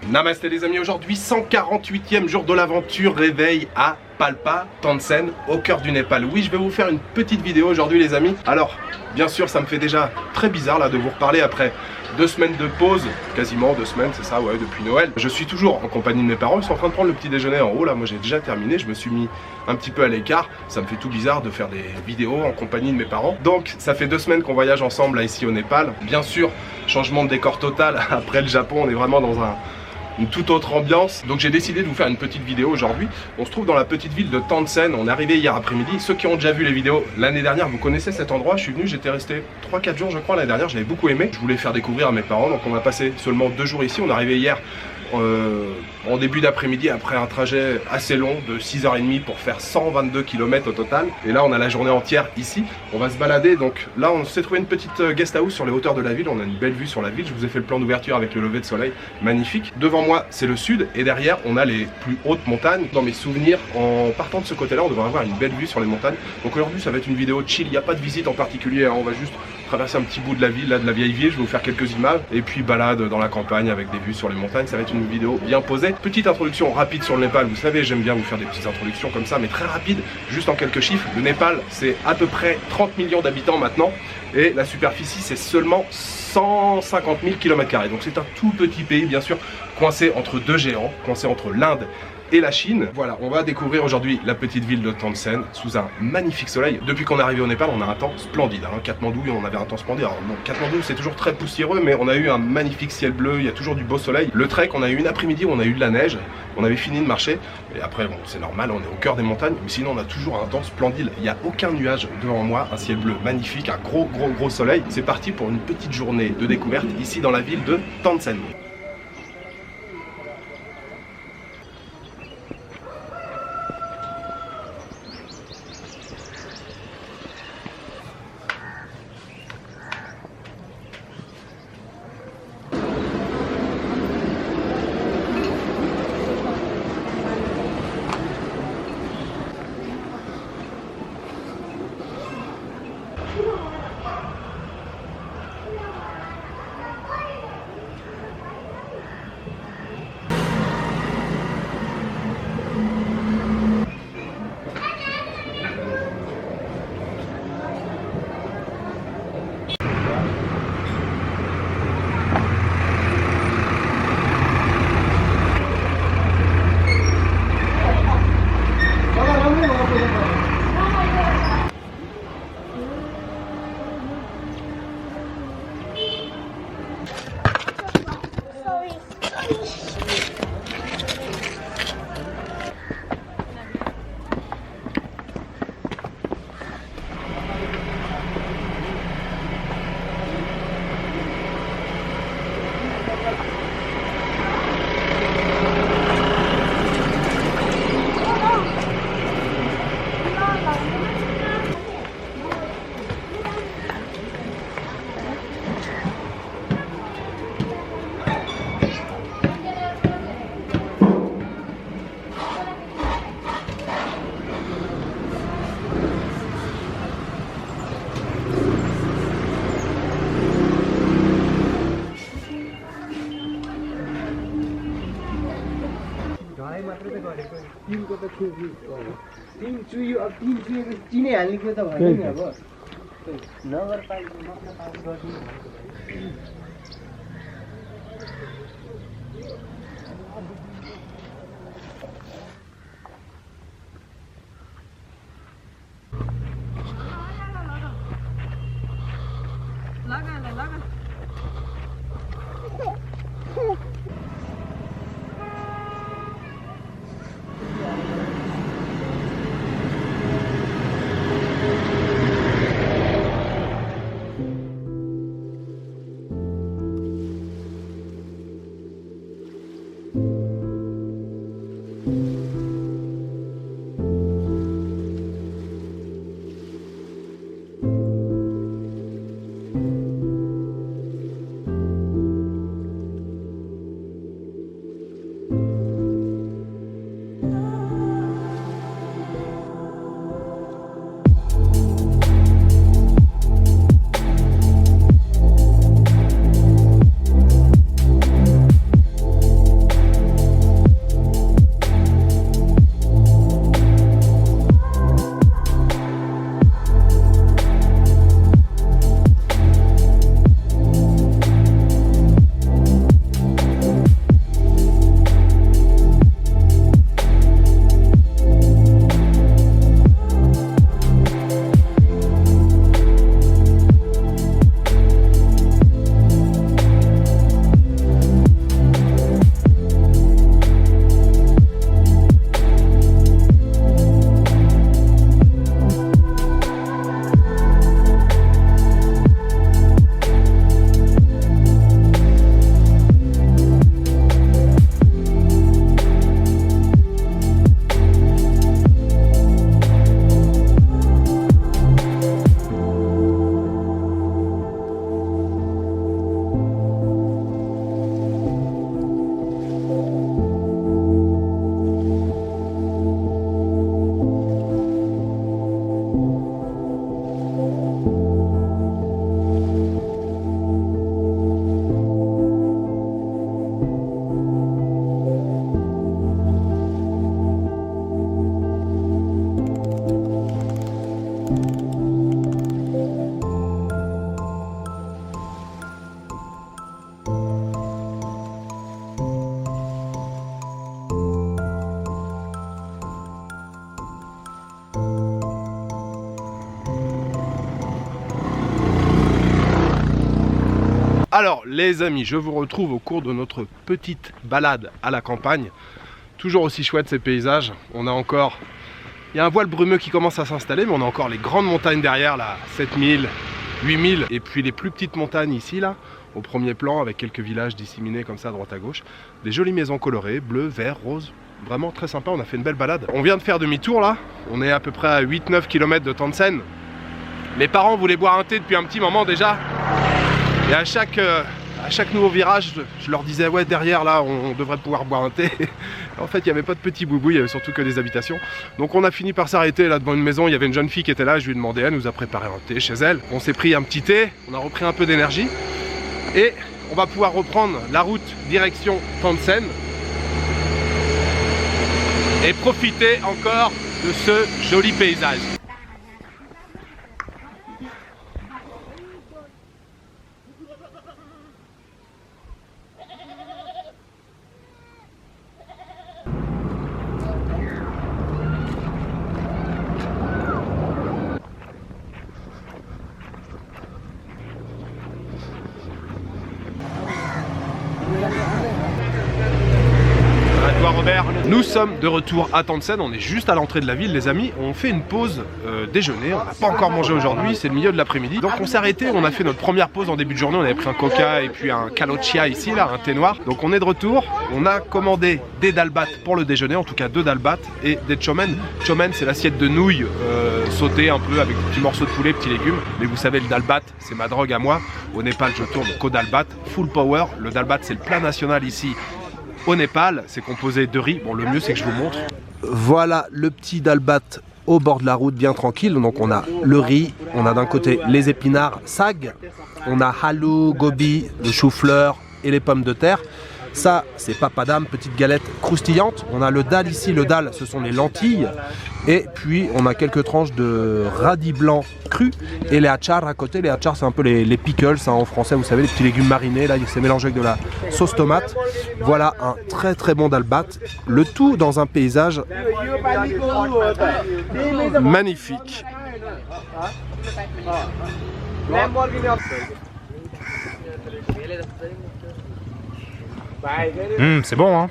Namasté les amis, aujourd'hui 148e jour de l'aventure, réveil à Palpa, Tansen, au cœur du Népal. Oui, je vais vous faire une petite vidéo aujourd'hui les amis. Alors, bien sûr, ça me fait déjà très bizarre là de vous reparler après 2 semaines de pause, quasiment 2 semaines, c'est ça, ouais, depuis Noël. Je suis toujours en compagnie de mes parents, ils sont en train de prendre le petit déjeuner en haut là, moi j'ai déjà terminé, je me suis mis un petit peu à l'écart. Ça me fait tout bizarre de faire des vidéos en compagnie de mes parents. Donc, ça fait 2 semaines qu'on voyage ensemble là ici au Népal. Bien sûr, changement de décor total, après le Japon, on est vraiment dans une toute autre ambiance. Donc j'ai décidé de vous faire une petite vidéo aujourd'hui. On se trouve dans la petite ville de Tansen. On est arrivé hier après-midi. Ceux qui ont déjà vu les vidéos l'année dernière, vous connaissez cet endroit. Je suis venu, j'étais resté 3-4 jours je crois l'année dernière. J'avais beaucoup aimé. Je voulais faire découvrir à mes parents. Donc on a passé seulement 2 jours ici. On est arrivé hier en début d'après-midi après un trajet assez long de 6h30 pour faire 122 km au total. Et là on a la journée entière ici. On va se balader. Donc là on s'est trouvé une petite guest house sur les hauteurs de la ville. On a une belle vue sur la ville. Je vous ai fait le plan d'ouverture avec le lever de soleil. Magnifique. Devant moi c'est le sud et derrière on a les plus hautes montagnes. Dans mes souvenirs, en partant de ce côté là on devrait avoir une belle vue sur les montagnes. Donc aujourd'hui ça va être une vidéo chill. Il n'y a pas de visite en particulier, hein. On va juste traverser un petit bout de la ville, là, de la vieille ville. Je vais vous faire quelques images et puis balade dans la campagne avec des vues sur les montagnes. Ça va être une vidéo bien posée. Petite introduction rapide sur le Népal. Vous savez, j'aime bien vous faire des petites introductions comme ça, mais très rapide, juste en quelques chiffres. Le Népal, c'est à peu près 30 millions d'habitants maintenant et la superficie, c'est seulement 150 000 km². Donc c'est un tout petit pays, bien sûr, coincé entre 2 géants, coincé entre l'Inde et la Chine. Voilà, on va découvrir aujourd'hui la petite ville de Tansen sous un magnifique soleil. Depuis qu'on est arrivé au Népal, on a un temps splendide. Hein. Katmandou, on avait un temps splendide. Alors, bon, Katmandou, c'est toujours très poussiéreux, mais on a eu un magnifique ciel bleu, il y a toujours du beau soleil. Le trek, on a eu une après-midi où on a eu de la neige, on avait fini de marcher, et après, bon, c'est normal, on est au cœur des montagnes, mais sinon, on a toujours un temps splendide. Il n'y a aucun nuage devant moi, un ciel bleu magnifique, un gros soleil. C'est parti pour une petite journée de découverte ici dans la ville de Tansen. Timko त टिम चुयो अब टिम चुएको चिने हाल्ने कुरो त भएन नि अब नगरपालिका पास गर्नु Alors les amis, je vous retrouve au cours de notre petite balade à la campagne. Toujours aussi chouette ces paysages. On a encore... Il y a un voile brumeux qui commence à s'installer, mais on a encore les grandes montagnes derrière là, 7000, 8000, et puis les plus petites montagnes ici là, au premier plan, avec quelques villages disséminés comme ça à droite à gauche. Des jolies maisons colorées, bleues, verts, roses. Vraiment très sympa, on a fait une belle balade. On vient de faire demi-tour là, on est à peu près à 8-9 km de Townsend. Mes parents voulaient boire un thé depuis un petit moment déjà. Et à chaque nouveau virage, je leur disais ouais derrière là on devrait pouvoir boire un thé. En fait il n'y avait pas de petits boubous, il y avait surtout que des habitations. Donc on a fini par s'arrêter là devant une maison, il y avait une jeune fille qui était là, je lui ai demandé, elle nous a préparé un thé chez elle. On s'est pris un petit thé, on a repris un peu d'énergie. Et on va pouvoir reprendre la route direction Townsend. Et profiter encore de ce joli paysage. Robert. Nous sommes de retour à Townsend, on est juste à l'entrée de la ville les amis, on fait une pause déjeuner, on n'a pas encore mangé aujourd'hui, c'est le milieu de l'après-midi, donc on s'est arrêté, on a fait notre première pause en début de journée, on avait pris un coca et puis un calochia ici là, un thé noir, donc on est de retour, on a commandé des dalbat pour le déjeuner, en tout cas 2 dalbat et des chomen. Chomen c'est l'assiette de nouilles sautée un peu avec des petits morceaux de poulet, petits légumes, mais vous savez le dalbat c'est ma drogue à moi, au Népal je tourne qu'au dalbat, full power, le dalbat c'est le plat national ici. Au Népal, c'est composé de riz. Bon, le mieux, c'est que je vous montre. Voilà le petit dalbat au bord de la route, bien tranquille. Donc, on a le riz. On a d'un côté les épinards, sag. On a halou, gobi, le chou-fleur et les pommes de terre. Ça, c'est papadam, petite galette croustillante. On a le dal ici. Le dal, ce sont les lentilles. Et puis, on a quelques tranches de radis blanc cru. Et les achars à côté. Les achars, c'est un peu les pickles hein, en français. Vous savez, les petits légumes marinés. Là, c'est mélangé avec de la sauce tomate. Voilà un très très bon dalbat. Le tout dans un paysage magnifique. C'est bon hein.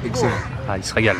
Excellent. Ah, il se régale.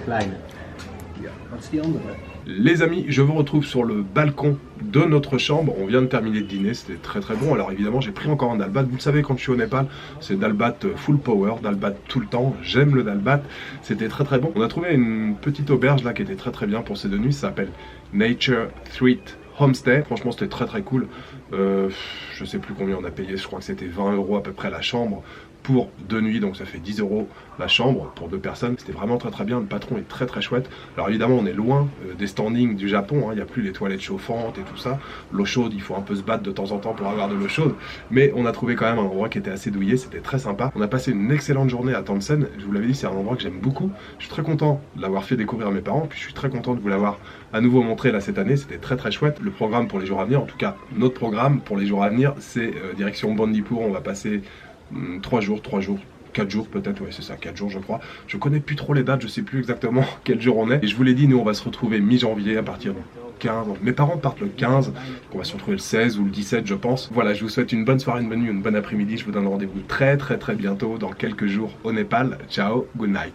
kleiner. Wat is die andere? Les amis, je vous retrouve sur le balcon de notre chambre. On vient de terminer de dîner, c'était très très bon. Alors évidemment, j'ai pris encore un dalbat. Vous le savez, quand je suis au Népal, c'est dalbat full power, dalbat tout le temps. J'aime le dalbat, c'était très très bon. On a trouvé une petite auberge là qui était très très bien pour ces 2 nuits. Ça s'appelle Nature Threat Homestay. Franchement, c'était très très cool. Je sais plus combien on a payé, je crois que c'était 20 € à peu près la chambre pour 2 nuits, donc ça fait 10 € la chambre pour 2 personnes. C'était vraiment très très bien, le patron est très très chouette. Alors évidemment on est loin des standings du Japon, hein. Il n'y a plus les toilettes chauffantes et tout ça. L'eau chaude, il faut un peu se battre de temps en temps pour avoir de l'eau chaude, mais on a trouvé quand même un endroit qui était assez douillet, c'était très sympa. On a passé une excellente journée à Tansen, je vous l'avais dit, c'est un endroit que j'aime beaucoup. Je suis très content de l'avoir fait découvrir à mes parents, puis je suis très content de vous l'avoir à nouveau montré là cette année, c'était très très chouette. Le programme pour les jours à venir, en tout cas notre programme pour les jours à venir, c'est direction Bandipur. On va passer 3 jours, 4 jours peut-être, ouais c'est ça, 4 jours je crois. Je connais plus trop les dates, je sais plus exactement quel jour on est. Et je vous l'ai dit, nous on va se retrouver mi-janvier à partir du 15. Mes parents partent le 15, donc on va se retrouver le 16 ou le 17 je pense. Voilà, je vous souhaite une bonne soirée, une bonne nuit, une bonne après-midi. Je vous donne rendez-vous très très très bientôt dans quelques jours au Népal. Ciao, good night.